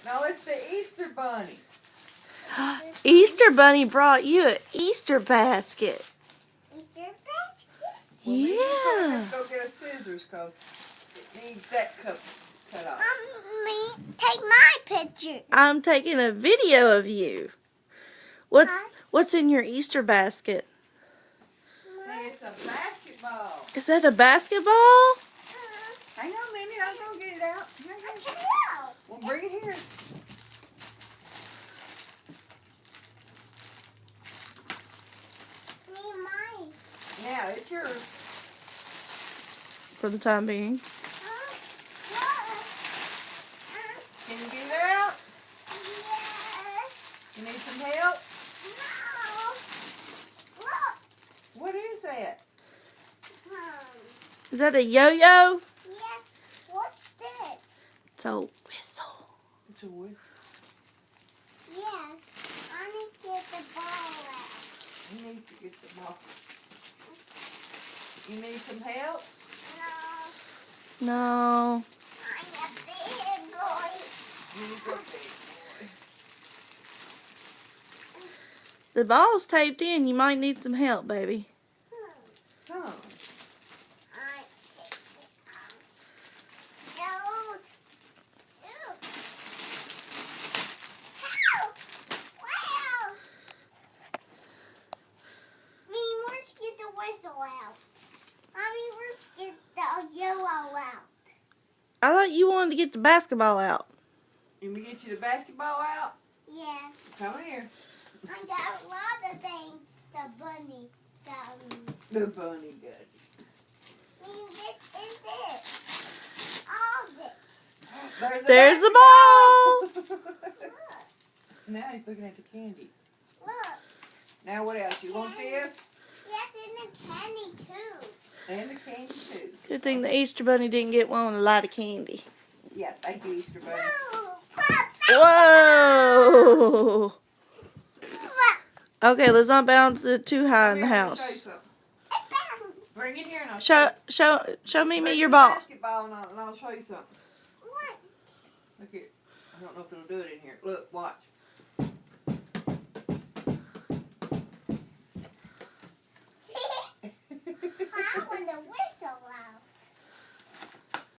No, it's the Easter Bunny. Easter Bunny brought you an Easter basket. Easter basket? Well, Yeah. you have to go get a scissors because it needs that cut off. Me, take my picture. I'm taking a video of you. What's in your Easter basket? Hey, it's a basketball. Is that a basketball? Hang on a minute, I'll go get it out. I can help. Well, bring it here. Me, mine. Yeah, it's yours. For the time being. Can you get it out? Yes. You need some help? No. Look. What is that? Is that a yo-yo? Yes. What's this? It's a whistle. It's a whistle. Yes. I need to get the ball out. He needs to get the ball. You need some help? No. No. I'm a big boy. You go big boy. The ball's taped in. You might need some help, baby. Come. I take it out. No. Ew. Help! Wow! Me, let's get the whistle out. Mommy, let's get the yellow out. I thought you wanted to get the basketball out. Let me get you the basketball out. Yes. Come here. I got a lot of things the bunny got me. The bunny got This is it. All this. you. There's the ball. Look. Now he's looking at the candy. Look. Now what else? You want this? Yes, and the candy too. And the candy too. Good thing the Easter Bunny didn't get one with a lot of candy. Yeah, thank you, Easter Bunny. Ooh, Whoa! Okay, let's not bounce it too high in the Come here, let me show you house. something. it bounced. Bring it here and I'll Show me Bring your the ball. basketball and I'll show you something. What? Look here. I don't know if it'll do it in here. Look, watch.